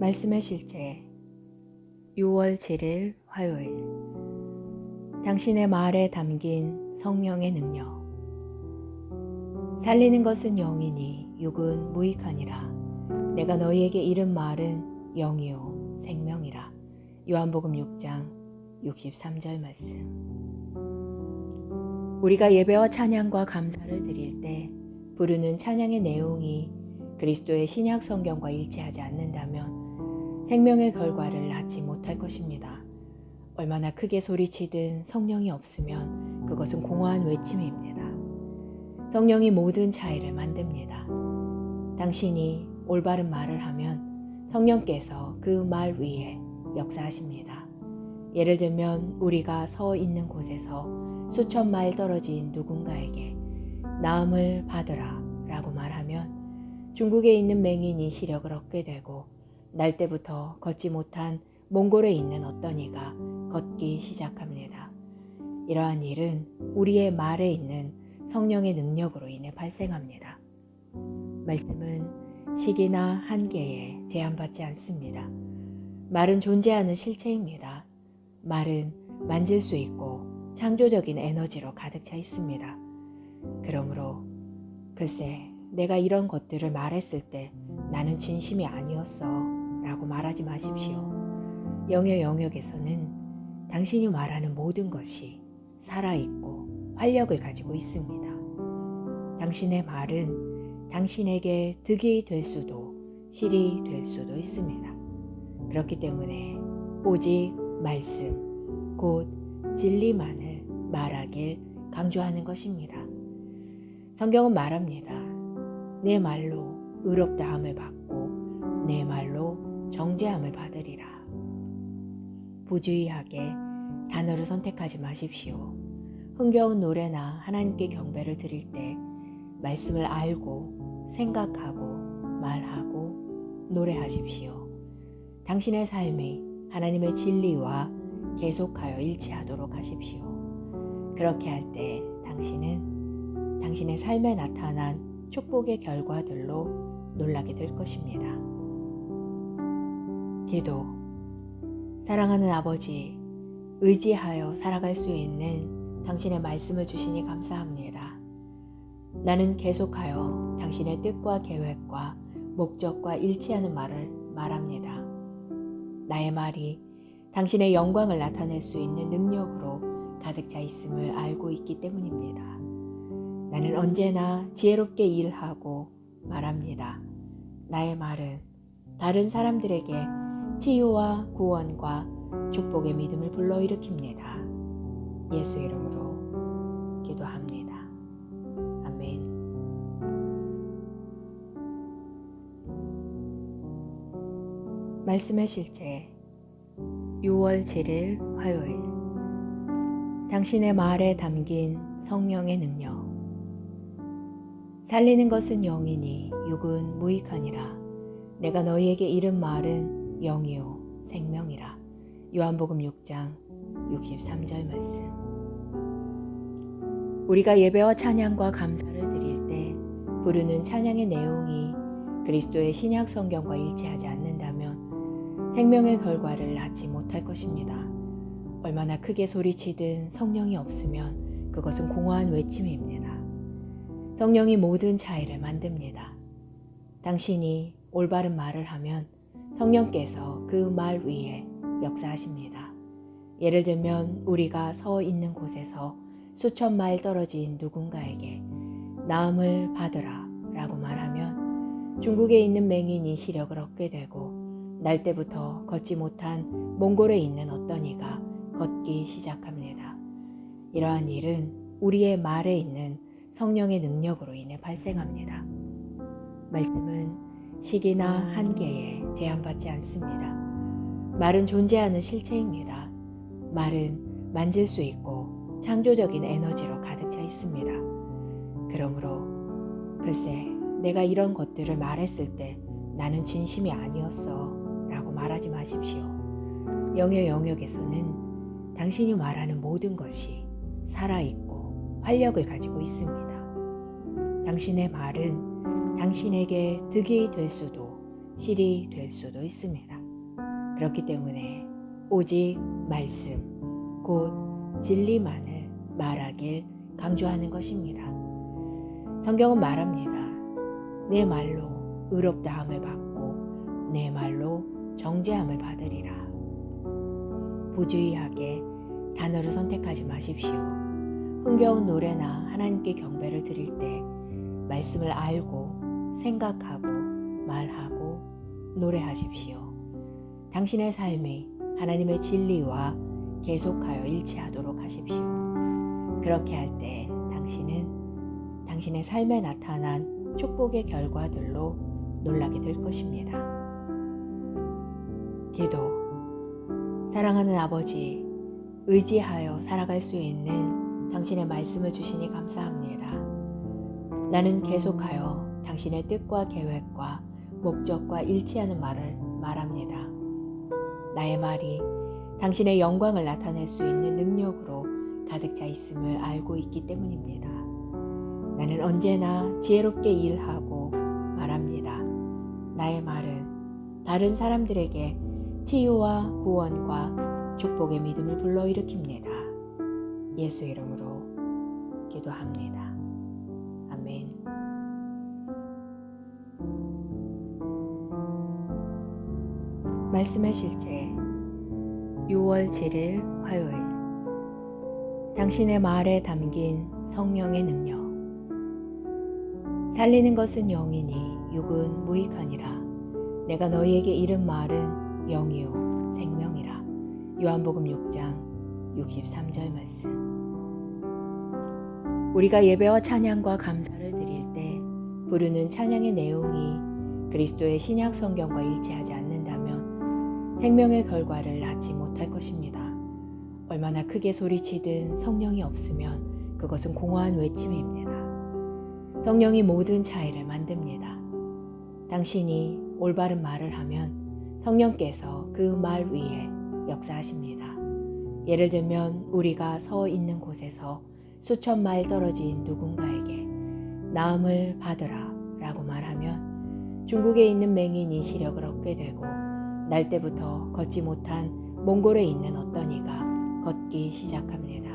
말씀의 실제 6월 7일 화요일. 당신의 말에 담긴 성령의 능력. 살리는 것은 영이니 육은 무익하니라. 내가 너희에게 이른 말은 영이요 생명이라. 요한복음 6장 63절 말씀. 우리가 예배와 찬양과 감사를 드릴 때 부르는 찬양의 내용이 그리스도의 신약 성경과 일치하지 않는다면 생명의 결과를 낳지 못할 것입니다. 얼마나 크게 소리치든 성령이 없으면 그것은 공허한 외침입니다. 성령이 모든 차이를 만듭니다. 당신이 올바른 말을 하면 성령께서 그 말 위에 역사하십니다. 예를 들면 우리가 서 있는 곳에서 수천 마일 떨어진 누군가에게 나음을 받으라 라고 말하면 중국에 있는 맹인이 시력을 얻게 되고 날 때부터 걷지 못한 몽골에 있는 어떤 이가 걷기 시작합니다. 이러한 일은 우리의 말에 있는 성령의 능력으로 인해 발생합니다. 말씀은 시기나 한계에 제한받지 않습니다. 말은 존재하는 실체입니다. 말은 만질 수 있고 창조적인 에너지로 가득 차 있습니다. 그러므로 글쎄 내가 이런 것들을 말했을 때 나는 진심이 아니었어 라고 말하지 마십시오. 영의 영역에서는 당신이 말하는 모든 것이 살아있고 활력을 가지고 있습니다. 당신의 말은 당신에게 득이 될 수도 실이 될 수도 있습니다. 그렇기 때문에 오직 말씀, 곧 진리만을 말하길 강조하는 것입니다. 성경은 말합니다. 내 말로 의롭다함을 받고 내 말로 정죄함을 받으리라. 부주의하게 단어를 선택하지 마십시오. 흥겨운 노래나 하나님께 경배를 드릴 때 말씀을 알고 생각하고 말하고 노래하십시오. 당신의 삶이 하나님의 진리와 계속하여 일치하도록 하십시오. 그렇게 할 때 당신은 당신의 삶에 나타난 축복의 결과들로 놀라게 될 것입니다. 기도. 사랑하는 아버지, 의지하여 살아갈 수 있는 당신의 말씀을 주시니 감사합니다. 나는 계속하여 당신의 뜻과 계획과 목적과 일치하는 말을 말합니다. 나의 말이 당신의 영광을 나타낼 수 있는 능력으로 가득 차 있음을 알고 있기 때문입니다. 나는 언제나 지혜롭게 일하고 말합니다. 나의 말은 다른 사람들에게 치유와 구원과 축복의 믿음을 불러일으킵니다. 예수 이름으로 기도합니다. 아멘. 말씀의 실제 6월 7일 화요일. 당신의 말에 담긴 성령의 능력. 살리는 것은 영이니 육은 무익하니라. 내가 너희에게 이른 말은 영이요 생명이라. 요한복음 6장 63절 말씀. 우리가 예배와 찬양과 감사를 드릴 때 부르는 찬양의 내용이 그리스도의 신약 성경과 일치하지 않는다면 생명의 결과를 낳지 못할 것입니다. 얼마나 크게 소리치든 성령이 없으면 그것은 공허한 외침입니다. 성령이 모든 차이를 만듭니다. 당신이 올바른 말을 하면 성령께서 그 말 위에 역사하십니다. 예를 들면 우리가 서 있는 곳에서 수천 마일 떨어진 누군가에게 나음을 받으라 라고 말하면 중국에 있는 맹인이 시력을 얻게 되고 날 때부터 걷지 못한 몽골에 있는 어떤 이가 걷기 시작합니다. 이러한 일은 우리의 말에 있는 성령의 능력으로 인해 발생합니다. 말씀은 시기나 한계에 제한받지 않습니다. 말은 존재하는 실체입니다. 말은 만질 수 있고 창조적인 에너지로 가득 차 있습니다. 그러므로 글쎄 내가 이런 것들을 말했을 때 나는 진심이 아니었어 라고 말하지 마십시오. 영의 영역에서는 당신이 말하는 모든 것이 살아있고 활력을 가지고 있습니다. 당신의 말은 당신에게 득이 될 수도 실이 될 수도 있습니다. 그렇기 때문에 오직 말씀, 곧 진리만을 말하길 강조하는 것입니다. 성경은 말합니다. 내 말로 의롭다함을 받고 내 말로 정죄함을 받으리라. 부주의하게 단어를 선택하지 마십시오. 흥겨운 노래나 하나님께 경배를 드릴 때 말씀을 알고 생각하고 말하고 노래하십시오. 당신의 삶이 하나님의 진리와 계속하여 일치하도록 하십시오. 그렇게 할 때 당신은 당신의 삶에 나타난 축복의 결과들로 놀라게 될 것입니다. 기도. 사랑하는 아버지, 의지하여 살아갈 수 있는 당신의 말씀을 주시니 감사합니다. 나는 계속하여 당신의 뜻과 계획과 목적과 일치하는 말을 말합니다. 나의 말이 당신의 영광을 나타낼 수 있는 능력으로 가득 차 있음을 알고 있기 때문입니다. 나는 언제나 지혜롭게 일하고 말합니다. 나의 말은 다른 사람들에게 치유와 구원과 축복의 믿음을 불러일으킵니다. 예수 이름으로 기도합니다. 아멘. 말씀의 실제 6월 7일 화요일. 당신의 말에 담긴 성령의 능력. 살리는 것은 영이니 육은 무익하니라. 내가 너희에게 이른 말은 영이요 생명이라. 요한복음 6장 63절 말씀. 우리가 예배와 찬양과 감사를 드릴 때 부르는 찬양의 내용이 그리스도의 신약 성경과 일치하지 않는다면 생명의 결과를 낳지 못할 것입니다. 얼마나 크게 소리치든 성령이 없으면 그것은 공허한 외침입니다. 성령이 모든 차이를 만듭니다. 당신이 올바른 말을 하면 성령께서 그 말 위에 역사하십니다. 예를 들면 우리가 서 있는 곳에서 수천 마일 떨어진 누군가에게 나음을 받으라 라고 말하면 중국에 있는 맹인이 시력을 얻게 되고 날 때부터 걷지 못한 몽골에 있는 어떤 이가 걷기 시작합니다.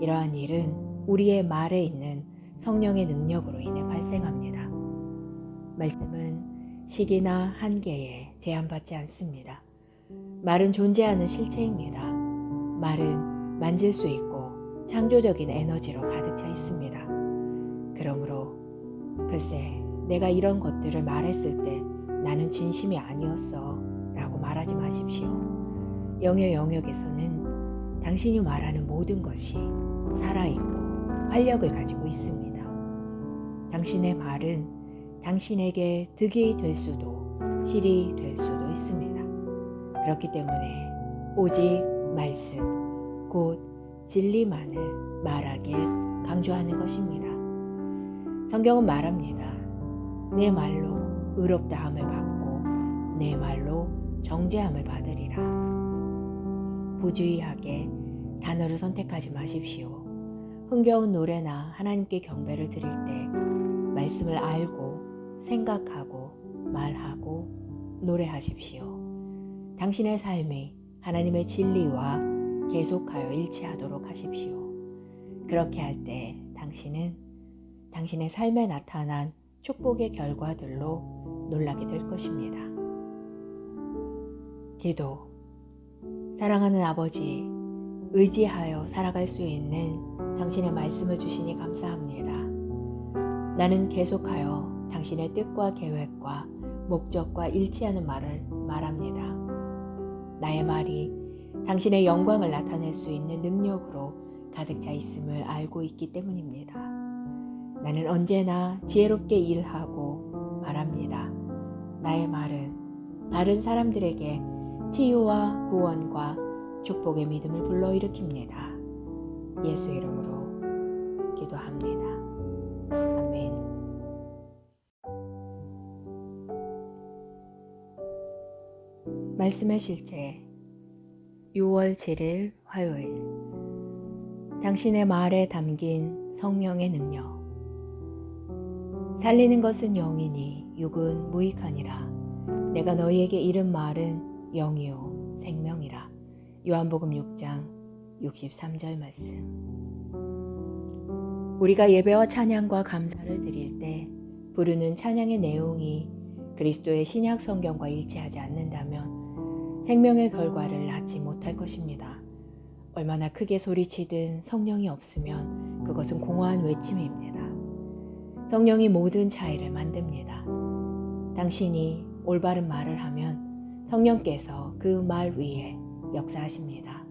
이러한 일은 우리의 말에 있는 성령의 능력으로 인해 발생합니다. 말씀은 시기나 한계에 제한받지 않습니다. 말은 존재하는 실체입니다. 말은 만질 수 있고 창조적인 에너지로 가득 차 있습니다. 그러므로 글쎄 내가 이런 것들을 말했을 때 나는 진심이 아니었어 라고 말하지 마십시오. 영의 영역에서는 당신이 말하는 모든 것이 살아있고 활력을 가지고 있습니다. 당신의 말은 당신에게 득이 될 수도 실이 될 수도 있습니다. 그렇기 때문에 오직 말씀, 곧 진리만을 말하길 강조하는 것입니다. 성경은 말합니다. 내 말로 의롭다함을 받고 내 말로 정죄함을 받으리라. 부주의하게 단어를 선택하지 마십시오. 흥겨운 노래나 하나님께 경배를 드릴 때 말씀을 알고 생각하고 말하고 노래하십시오. 당신의 삶이 하나님의 진리와 계속하여 일치하도록 하십시오. 그렇게 할 때 당신은 당신의 삶에 나타난 축복의 결과들로 놀라게 될 것입니다. 기도. 사랑하는 아버지, 의지하여 살아갈 수 있는 당신의 말씀을 주시니 감사합니다. 나는 계속하여 당신의 뜻과 계획과 목적과 일치하는 말을 말합니다. 나의 말이 당신의 영광을 나타낼 수 있는 능력으로 가득 차 있음을 알고 있기 때문입니다. 나는 언제나 지혜롭게 일하고 말합니다. 나의 말은 다른 사람들에게 치유와 구원과 축복의 믿음을 불러일으킵니다. 예수 이름으로 기도합니다. 아멘. 말씀의 실제 6월 7일 화요일. 당신의 말에 담긴 성령의 능력. 살리는 것은 영이니 육은 무익하니라. 내가 너희에게 이른 말은 영이요 생명이라. 요한복음 6장 63절 말씀. 우리가 예배와 찬양과 감사를 드릴 때 부르는 찬양의 내용이 그리스도의 신약 성경과 일치하지 않는다면 생명의 결과를 낳지 못할 것입니다. 얼마나 크게 소리치든 성령이 없으면 그것은 공허한 외침입니다. 성령이 모든 차이를 만듭니다. 당신이 올바른 말을 하면 성령께서 그 말 위에 역사하십니다.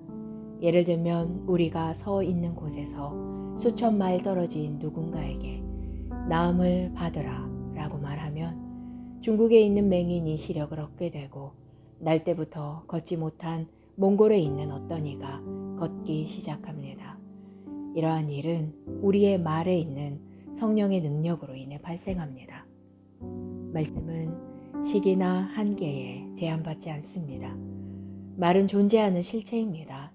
예를 들면 우리가 서 있는 곳에서 수천 마일 떨어진 누군가에게 나음을 받으라 라고 말하면 중국에 있는 맹인이 시력을 얻게 되고 날 때부터 걷지 못한 몽골에 있는 어떤 이가 걷기 시작합니다. 이러한 일은 우리의 말에 있는 성령의 능력으로 인해 발생합니다. 말씀은 시기나 한계에 제한받지 않습니다. 말은 존재하는 실체입니다.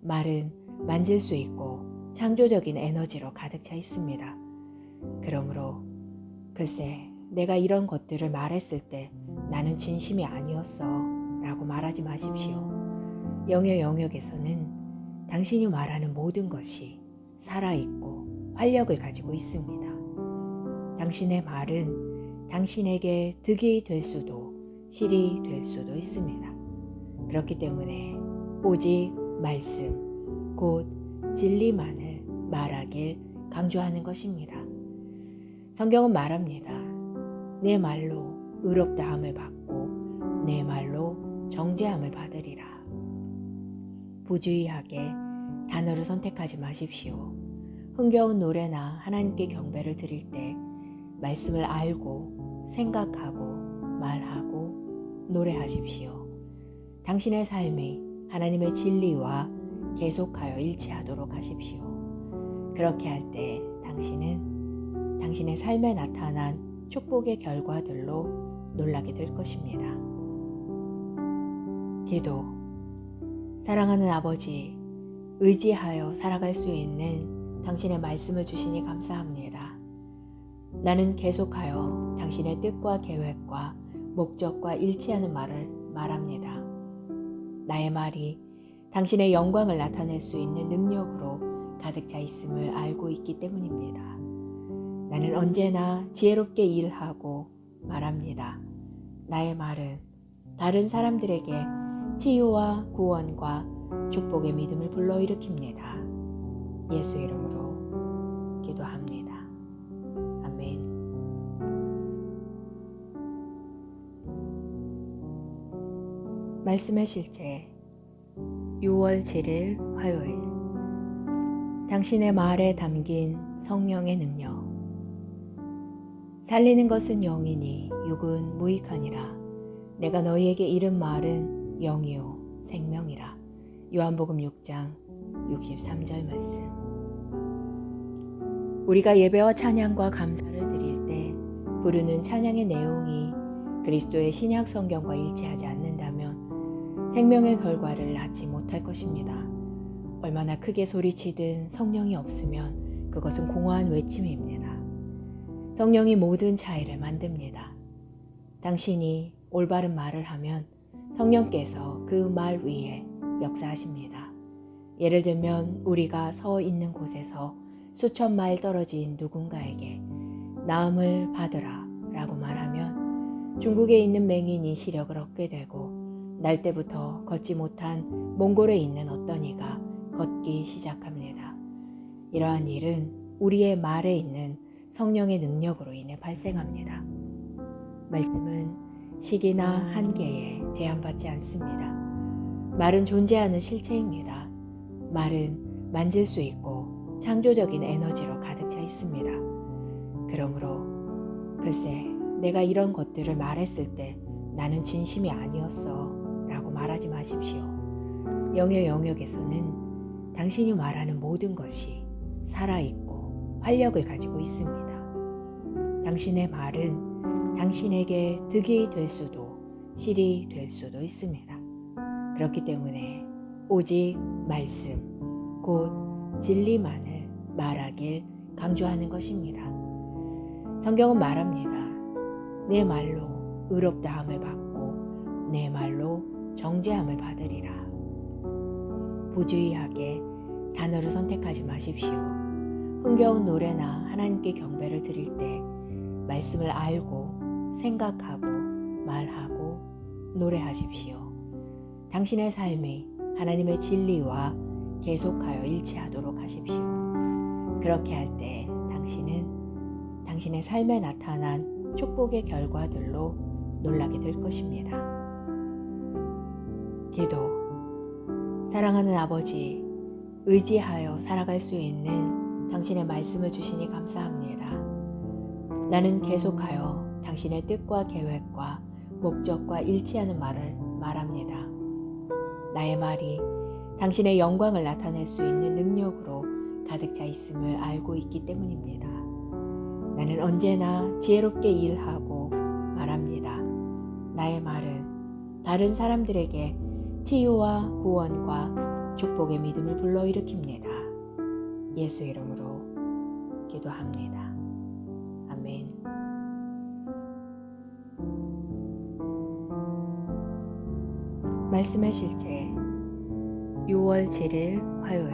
말은 만질 수 있고 창조적인 에너지로 가득 차 있습니다. 그러므로 글쎄 내가 이런 것들을 말했을 때 나는 진심이 아니었어 라고 말하지 마십시오. 영의 영역에서는 당신이 말하는 모든 것이 살아있고 활력을 가지고 있습니다. 당신의 말은 당신에게 득이 될 수도 실이 될 수도 있습니다. 그렇기 때문에 오직 말씀, 곧 진리만을 말하길 강조하는 것입니다. 성경은 말합니다. 내 말로 의롭다함을 받고 내 말로 정죄함을 받으리라. 부주의하게 단어를 선택하지 마십시오. 흥겨운 노래나 하나님께 경배를 드릴 때 말씀을 알고 생각하고 말하고 노래하십시오. 당신의 삶이 하나님의 진리와 계속하여 일치하도록 하십시오. 그렇게 할 때 당신은 당신의 삶에 나타난 축복의 결과들로 놀라게 될 것입니다. 기도. 사랑하는 아버지, 의지하여 살아갈 수 있는 당신의 말씀을 주시니 감사합니다. 나는 계속하여 당신의 뜻과 계획과 목적과 일치하는 말을 말합니다. 나의 말이 당신의 영광을 나타낼 수 있는 능력으로 가득 차 있음을 알고 있기 때문입니다. 나는 언제나 지혜롭게 일하고 말합니다. 나의 말은 다른 사람들에게 치유와 구원과 축복의 믿음을 불러일으킵니다. 예수 이름으로 기도합니다. 아멘. 말씀의 실제 6월 7일 화요일. 당신의 말에 담긴 성령의 능력. 살리는 것은 영이니 육은 무익하니라. 내가 너희에게 이른 말은 영이요 생명이라. 요한복음 6장 63절 말씀. 우리가 예배와 찬양과 감사를 드릴 때 부르는 찬양의 내용이 그리스도의 신약 성경과 일치하지 않는다면 생명의 결과를 낳지 못할 것입니다. 얼마나 크게 소리치든 성령이 없으면 그것은 공허한 외침입니다. 성령이 모든 차이를 만듭니다. 당신이 올바른 말을 하면 성령께서 그 말 위에 역사하십니다. 예를 들면 우리가 서 있는 곳에서 수천 마일 떨어진 누군가에게 나음을 받으라 라고 말하면 중국에 있는 맹인이 시력을 얻게 되고 날 때부터 걷지 못한 몽골에 있는 어떤 이가 걷기 시작합니다. 이러한 일은 우리의 말에 있는 성령의 능력으로 인해 발생합니다. 말씀은 시기나 한계에 제한받지 않습니다. 말은 존재하는 실체입니다. 말은 만질 수 있고 창조적인 에너지로 가득 차 있습니다. 그러므로 글쎄 내가 이런 것들을 말했을 때 나는 진심이 아니었어 라고 말하지 마십시오. 영의 영역에서는 당신이 말하는 모든 것이 살아있고 활력을 가지고 있습니다. 당신의 말은 당신에게 득이 될 수도 실이 될 수도 있습니다. 그렇기 때문에 오직 말씀, 곧 진리만을 말하길 강조하는 것입니다. 성경은 말합니다. 내 말로 의롭다함을 받고 내 말로 정죄함을 받으리라. 부주의하게 단어를 선택하지 마십시오. 흥겨운 노래나 하나님께 경배를 드릴 때 말씀을 알고 생각하고 말하고 노래하십시오. 당신의 삶이 하나님의 진리와 계속하여 일치하도록 하십시오. 그렇게 할 때 당신은 당신의 삶에 나타난 축복의 결과들로 놀라게 될 것입니다. 기도. 사랑하는 아버지, 의지하여 살아갈 수 있는 당신의 말씀을 주시니 감사합니다. 나는 계속하여 당신의 뜻과 계획과 목적과 일치하는 말을 말합니다. 나의 말이 당신의 영광을 나타낼 수 있는 능력으로 가득 차 있음을 알고 있기 때문입니다. 나는 언제나 지혜롭게 일하고 말합니다. 나의 말은 다른 사람들에게 치유와 구원과 축복의 믿음을 불러일으킵니다. 예수 이름으로 기도합니다. 아멘. 말씀의 실제 6월 7일 화요일.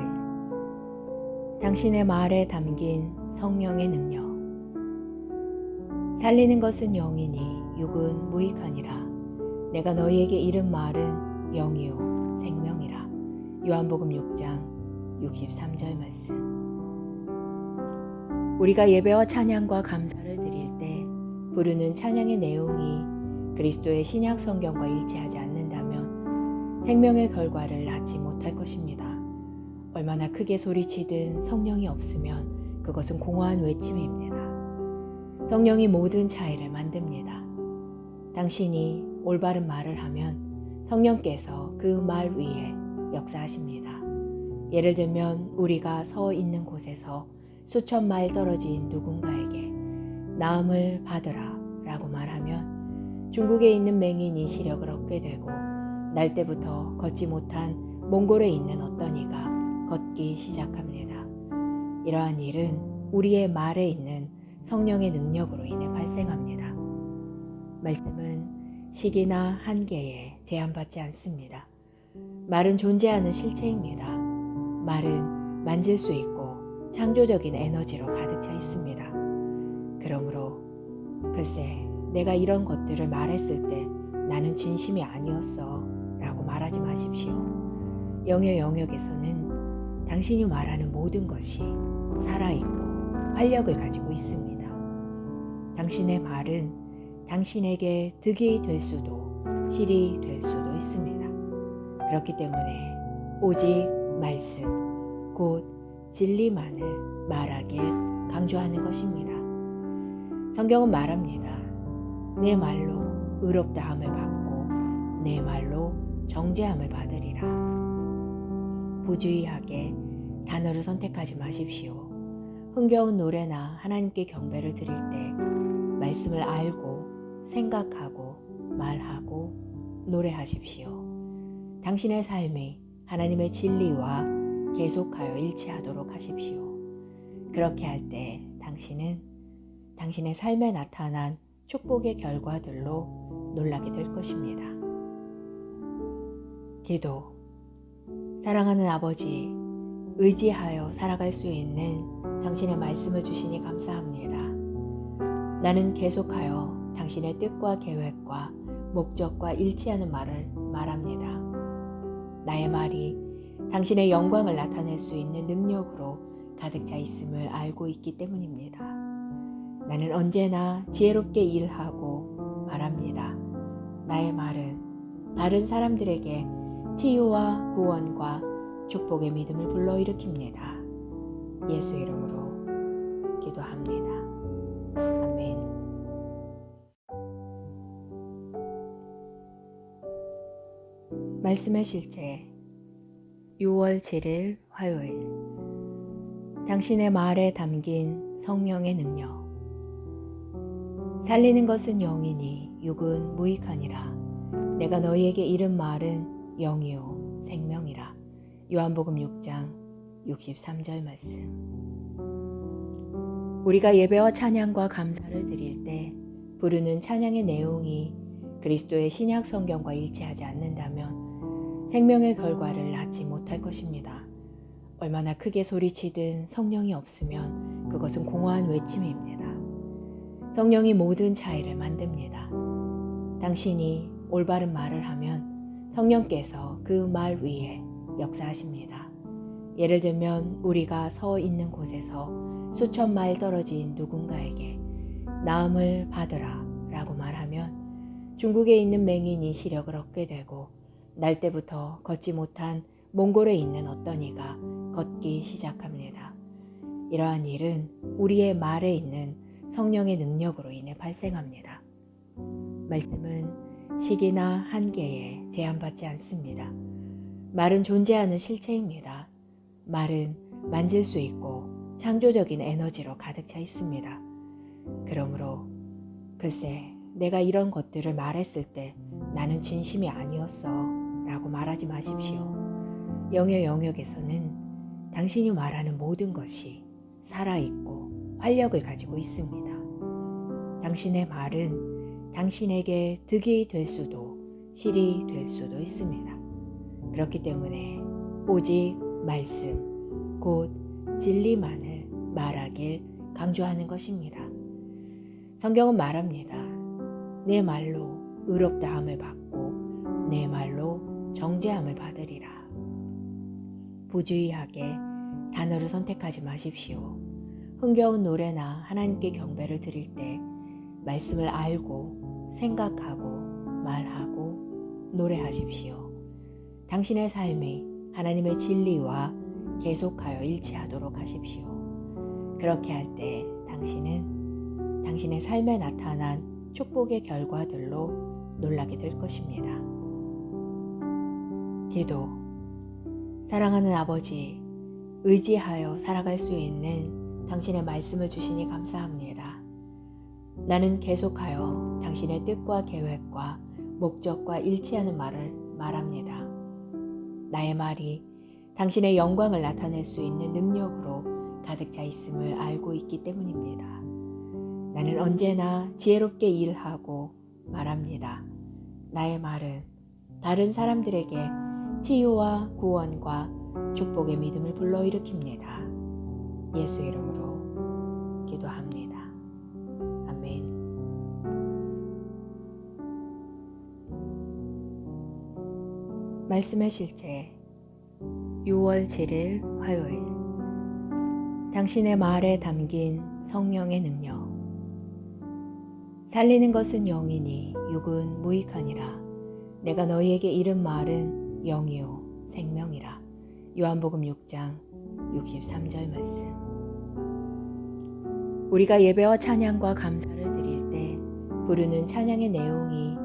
당신의 말에 담긴 성령의 능력. 살리는 것은 영이니 육은 무익하니라. 내가 너희에게 이른 말은 영이요 생명이라. 요한복음 6장 63절 말씀. 우리가 예배와 찬양과 감사를 드릴 때 부르는 찬양의 내용이 그리스도의 신약 성경과 일치하지 않는다면 생명의 결과를 낳지 못할 것입니다. 얼마나 크게 소리치든 성령이 없으면 그것은 공허한 외침입니다. 성령이 모든 차이를 만듭니다. 당신이 올바른 말을 하면 성령께서 그 말 위에 역사하십니다. 예를 들면 우리가 서 있는 곳에서 수천 마일 떨어진 누군가에게 나음을 받으라 라고 말하면 중국에 있는 맹인이 시력을 얻게 되고 날 때부터 걷지 못한 몽골에 있는 어떤 이가 걷기 시작합니다. 이러한 일은 우리의 말에 있는 성령의 능력으로 인해 발생합니다. 말씀은 시기나 한계에 제한받지 않습니다. 말은 존재하는 실체입니다. 말은 만질 수 있고 창조적인 에너지로 가득 차 있습니다. 그러므로 글쎄 내가 이런 것들을 말했을 때 나는 진심이 아니었어 라고 말하지 마십시오. 영의 영역에서는 당신이 말하는 모든 것이 살아있고 활력을 가지고 있습니다. 당신의 말은 당신에게 득이 될 수도 실이 될 수도 있습니다. 그렇기 때문에 오직 말씀, 곧 진리만을 말하길 강조하는 것입니다. 성경은 말합니다. 내 말로 의롭다함을 받고 내 말로 정죄함을 받으리라. 부주의하게 단어를 선택하지 마십시오. 흥겨운 노래나 하나님께 경배를 드릴 때 말씀을 알고 생각하고 말하고 노래하십시오. 당신의 삶이 하나님의 진리와 계속하여 일치하도록 하십시오. 그렇게 할 때 당신은 당신의 삶에 나타난 축복의 결과들로 놀라게 될 것입니다. 기도. 사랑하는 아버지, 의지하여 살아갈 수 있는 당신의 말씀을 주시니 감사합니다. 나는 계속하여 당신의 뜻과 계획과 목적과 일치하는 말을 말합니다. 나의 말이 당신의 영광을 나타낼 수 있는 능력으로 가득 차 있음을 알고 있기 때문입니다. 나는 언제나 지혜롭게 일하고 말합니다. 나의 말은 다른 사람들에게 치유와 구원과 축복의 믿음을 불러일으킵니다. 예수 이름으로 기도합니다. 아멘. 말씀의 실제 6월 7일 화요일. 당신의 말에 담긴 성령의 능력. 살리는 것은 영이니 육은 무익하니라. 내가 너희에게 이른 말은 영이요 생명이라. 요한복음 6장 63절 말씀. 우리가 예배와 찬양과 감사를 드릴 때 부르는 찬양의 내용이 그리스도의 신약 성경과 일치하지 않는다면 생명의 결과를 낳지 못할 것입니다. 얼마나 크게 소리치든 성령이 없으면 그것은 공허한 외침입니다. 성령이 모든 차이를 만듭니다. 당신이 올바른 말을 하면 성령께서 그 말 위에 역사하십니다. 예를 들면 우리가 서 있는 곳에서 수천 마일 떨어진 누군가에게 나음을 받으라 라고 말하면 중국에 있는 맹인이 시력을 얻게 되고 날 때부터 걷지 못한 몽골에 있는 어떤 이가 걷기 시작합니다. 이러한 일은 우리의 말에 있는 성령의 능력으로 인해 발생합니다. 말씀은 시기나 한계에 제한받지 않습니다. 말은 존재하는 실체입니다. 말은 만질 수 있고 창조적인 에너지로 가득 차 있습니다. 그러므로 글쎄 내가 이런 것들을 말했을 때 나는 진심이 아니었어 라고 말하지 마십시오. 영의 영역에서는 당신이 말하는 모든 것이 살아있고 활력을 가지고 있습니다. 당신의 말은 당신에게 득이 될 수도 실이 될 수도 있습니다. 그렇기 때문에 오직 말씀, 곧 진리만을 말하길 강조하는 것입니다. 성경은 말합니다. 내 말로 의롭다함을 받고 내 말로 정죄함을 받으리라. 부주의하게 단어를 선택하지 마십시오. 흥겨운 노래나 하나님께 경배를 드릴 때 말씀을 알고 생각하고 말하고 노래하십시오. 당신의 삶이 하나님의 진리와 계속하여 일치하도록 하십시오. 그렇게 할 때 당신은 당신의 삶에 나타난 축복의 결과들로 놀라게 될 것입니다. 기도. 사랑하는 아버지, 의지하여 살아갈 수 있는 당신의 말씀을 주시니 감사합니다. 나는 계속하여 당신의 뜻과 계획과 목적과 일치하는 말을 말합니다. 나의 말이 당신의 영광을 나타낼 수 있는 능력으로 가득 차 있음을 알고 있기 때문입니다. 나는 언제나 지혜롭게 일하고 말합니다. 나의 말은 다른 사람들에게 치유와 구원과 축복의 믿음을 불러일으킵니다. 예수 이름으로 기도합니다. 아멘. 말씀의 실제 6월 7일 화요일. 당신의 말에 담긴 성령의 능력. 살리는 것은 영이니 육은 무익하니라. 내가 너희에게 이른 말은 영이요 생명이라. 요한복음 6장 63절 말씀. 우리가 예배와 찬양과 감사를 드릴 때 부르는 찬양의 내용이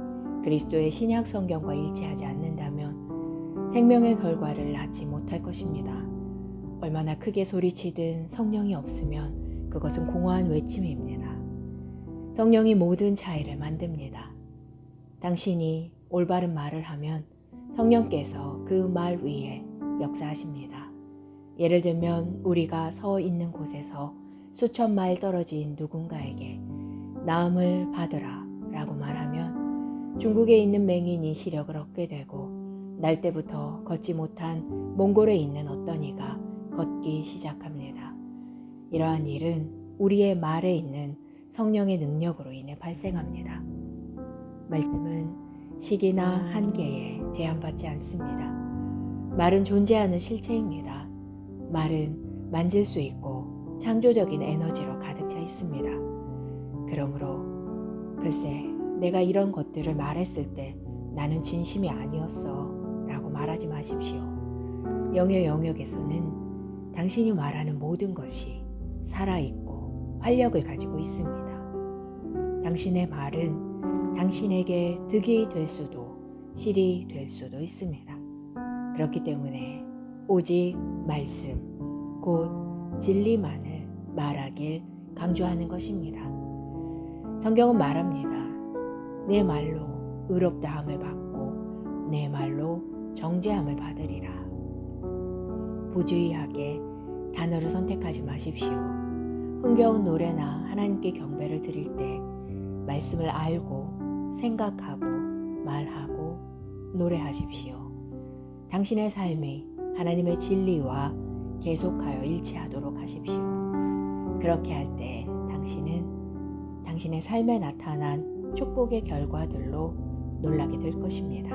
그리스도의 신약 성경과 일치하지 않는다면 생명의 결과를 낳지 못할 것입니다. 얼마나 크게 소리치든 성령이 없으면 그것은 공허한 외침입니다. 성령이 모든 차이를 만듭니다. 당신이 올바른 말을 하면 성령께서 그 말 위에 역사하십니다. 예를 들면 우리가 서 있는 곳에서 수천 마일 떨어진 누군가에게 나음을 받으라 라고 말하면 중국에 있는 맹인이 시력을 얻게 되고 날 때부터 걷지 못한 몽골에 있는 어떤 이가 걷기 시작합니다. 이러한 일은 우리의 말에 있는 성령의 능력으로 인해 발생합니다. 말씀은 시기나 한계에 제한받지 않습니다. 말은 존재하는 실체입니다. 말은 만질 수 있고 창조적인 에너지로 가득 차 있습니다. 그러므로 글쎄 내가 이런 것들을 말했을 때 나는 진심이 아니었어 라고 말하지 마십시오. 영의 영역에서는 당신이 말하는 모든 것이 살아있고 활력을 가지고 있습니다. 당신의 말은 당신에게 득이 될 수도 실이 될 수도 있습니다. 그렇기 때문에 오직 말씀, 곧 진리만을 말하길 강조하는 것입니다. 성경은 말합니다. 내 말로 의롭다함을 받고 내 말로 정죄함을 받으리라. 부주의하게 단어를 선택하지 마십시오. 흥겨운 노래나 하나님께 경배를 드릴 때 말씀을 알고 생각하고 말하고 노래하십시오. 당신의 삶이 하나님의 진리와 계속하여 일치하도록 하십시오. 그렇게 할 때 당신은 당신의 삶에 나타난 축복의 결과들로 놀라게 될 것입니다.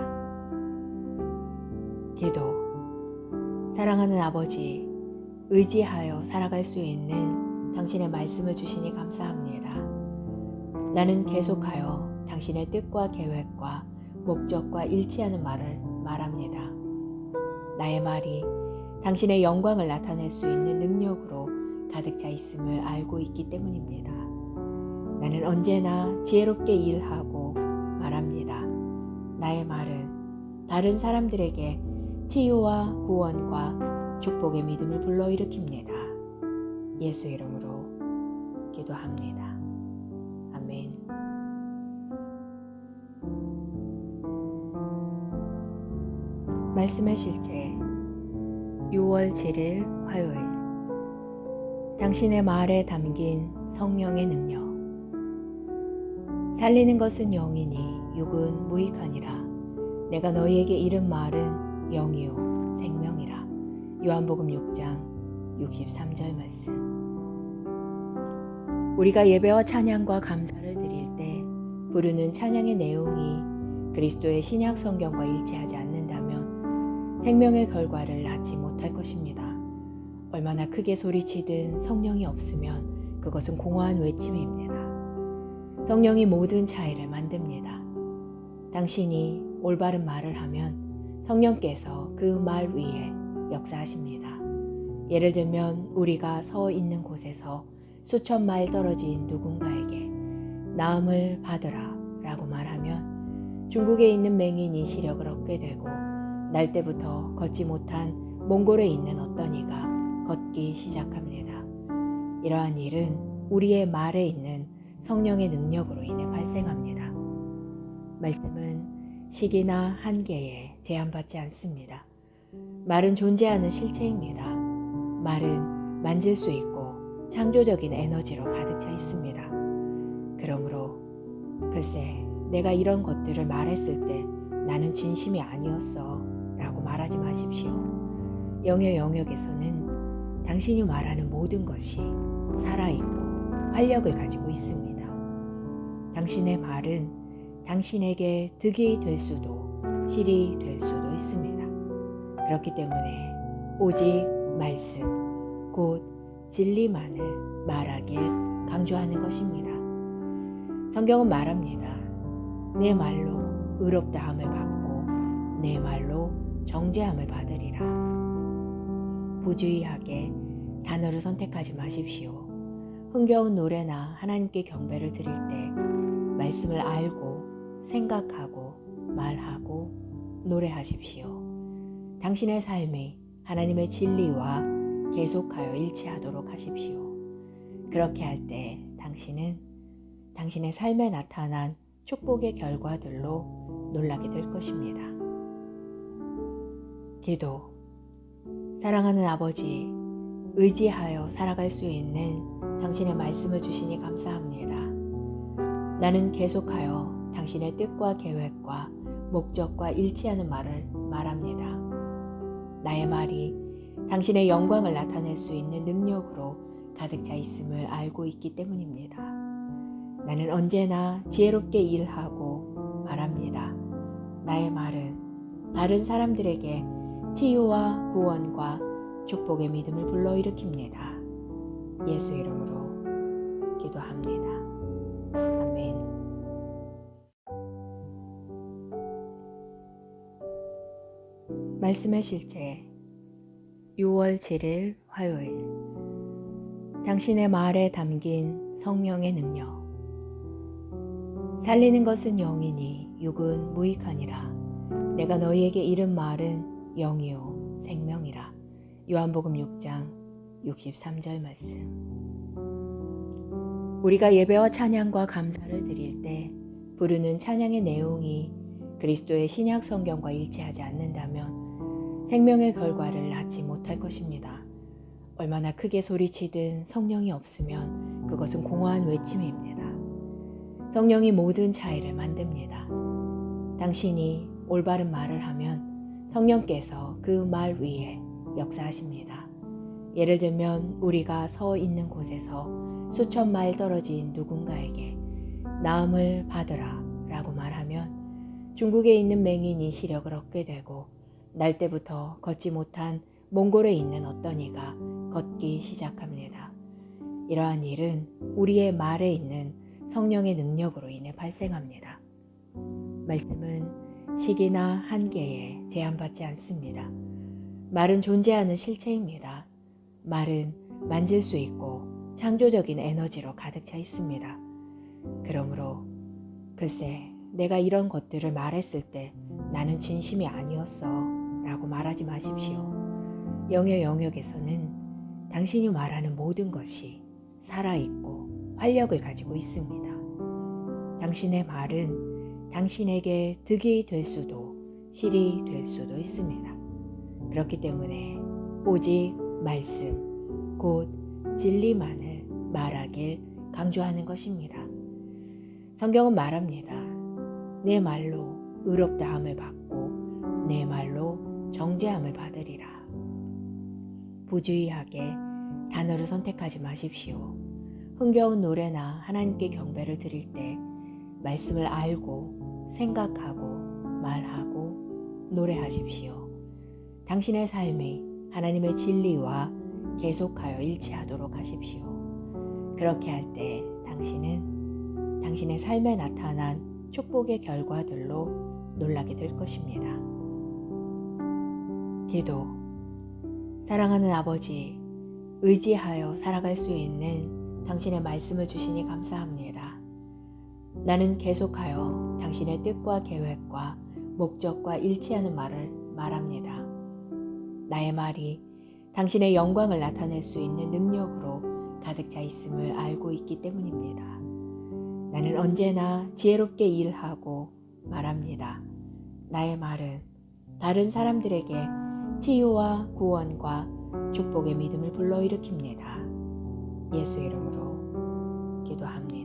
기도. 사랑하는 아버지, 의지하여 살아갈 수 있는 당신의 말씀을 주시니 감사합니다. 나는 계속하여 당신의 뜻과 계획과 목적과 일치하는 말을 말합니다. 나의 말이 당신의 영광을 나타낼 수 있는 능력으로 가득 차 있음을 알고 있기 때문입니다. 나는 언제나 지혜롭게 일하고 말합니다. 나의 말은 다른 사람들에게 치유와 구원과 축복의 믿음을 불러일으킵니다. 예수 이름으로 기도합니다. 아멘. 말씀의 실제 6월 7일 화요일. 당신의 말에 담긴 성령의 능력. 살리는 것은 영이니 육은 무익하니라. 내가 너희에게 이른 말은 영이요 생명이라. 요한복음 6장 63절 말씀. 우리가 예배와 찬양과 감사를 드릴 때 부르는 찬양의 내용이 그리스도의 신약 성경과 일치하지 않는다면 생명의 결과를 낳지 못할 것입니다. 얼마나 크게 소리치든 성령이 없으면 그것은 공허한 외침입니다. 성령이 모든 차이를 만듭니다. 당신이 올바른 말을 하면 성령께서 그 말 위에 역사하십니다. 예를 들면 우리가 서 있는 곳에서 수천 마일 떨어진 누군가에게 나음을 받으라 라고 말하면 중국에 있는 맹인이 시력을 얻게 되고 날 때부터 걷지 못한 몽골에 있는 어떤 이가 걷기 시작합니다. 이러한 일은 우리의 말에 있는 성령의 능력으로 인해 발생합니다. 말씀은 시기나 한계에 제한받지 않습니다. 말은 존재하는 실체입니다. 말은 만질 수 있고 창조적인 에너지로 가득 차 있습니다. 그러므로 글쎄 내가 이런 것들을 말했을 때 나는 진심이 아니었어 라고 말하지 마십시오. 영의 영역에서는 당신이 말하는 모든 것이 살아있고 활력을 가지고 있습니다. 당신의 말은 당신에게 득이 될 수도 실이 될 수도 있습니다. 그렇기 때문에 오직 말씀, 곧 진리만을 말하길 강조하는 것입니다. 성경은 말합니다. 내 말로 의롭다함을 받고 내 말로 정죄함을 받으리라. 부주의하게 단어를 선택하지 마십시오. 흥겨운 노래나 하나님께 경배를 드릴 때 말씀을 알고 생각하고 말하고 노래하십시오. 당신의 삶이 하나님의 진리와 계속하여 일치하도록 하십시오. 그렇게 할 때 당신은 당신의 삶에 나타난 축복의 결과들로 놀라게 될 것입니다. 기도. 사랑하는 아버지, 의지하여 살아갈 수 있는 당신의 말씀을 주시니 감사합니다. 나는 계속하여 당신의 뜻과 계획과 목적과 일치하는 말을 말합니다. 나의 말이 당신의 영광을 나타낼 수 있는 능력으로 가득 차 있음을 알고 있기 때문입니다. 나는 언제나 지혜롭게 일하고 말합니다. 나의 말은 다른 사람들에게 치유와 구원과 축복의 믿음을 불러일으킵니다. 예수 이름으로 기도합니다. 아멘. 말씀의 실제 6월 7일 화요일. 당신의 말에 담긴 성령의 능력. 살리는 것은 영이니 육은 무익하니라. 내가 너희에게 이른 말은 영이요 생명이라. 요한복음 6장 63절 말씀. 우리가 예배와 찬양과 감사를 드릴 때 부르는 찬양의 내용이 그리스도의 신약 성경과 일치하지 않는다면 생명의 결과를 낳지 못할 것입니다. 얼마나 크게 소리치든 성령이 없으면 그것은 공허한 외침입니다. 성령이 모든 차이를 만듭니다. 당신이 올바른 말을 하면 성령께서 그 말 위에 역사하십니다. 예를 들면 우리가 서 있는 곳에서 수천 마일 떨어진 누군가에게 나음을 받으라 라고 말하면 중국에 있는 맹인이 시력을 얻게 되고 날 때부터 걷지 못한 몽골에 있는 어떤 이가 걷기 시작합니다. 이러한 일은 우리의 말에 있는 성령의 능력으로 인해 발생합니다. 말씀은 시기나 한계에 제한받지 않습니다. 말은 존재하는 실체입니다. 말은 만질 수 있고 창조적인 에너지로 가득 차 있습니다. 그러므로 글쎄 내가 이런 것들을 말했을 때 나는 진심이 아니었어 라고 말하지 마십시오. 영의 영역에서는 당신이 말하는 모든 것이 살아있고 활력을 가지고 있습니다. 당신의 말은 당신에게 득이 될 수도 실이 될 수도 있습니다. 그렇기 때문에 오직 말씀, 곧 진리만을 말하길 강조하는 것입니다. 성경은 말합니다. 내 말로 의롭다함을 받고 내 말로 정죄함을 받으리라. 부주의하게 단어를 선택하지 마십시오. 흥겨운 노래나 하나님께 경배를 드릴 때 말씀을 알고 생각하고 말하고 노래하십시오. 당신의 삶이 하나님의 진리와 계속하여 일치하도록 하십시오. 그렇게 할 때 당신은 당신의 삶에 나타난 축복의 결과들로 놀라게 될 것입니다. 기도. 사랑하는 아버지, 의지하여 살아갈 수 있는 당신의 말씀을 주시니 감사합니다. 나는 계속하여 당신의 뜻과 계획과 목적과 일치하는 말을 말합니다. 나의 말이 당신의 영광을 나타낼 수 있는 능력으로 가득 차 있음을 알고 있기 때문입니다. 나는 언제나 지혜롭게 일하고 말합니다. 나의 말은 다른 사람들에게 치유와 구원과 축복의 믿음을 불러일으킵니다. 예수 이름으로 기도합니다.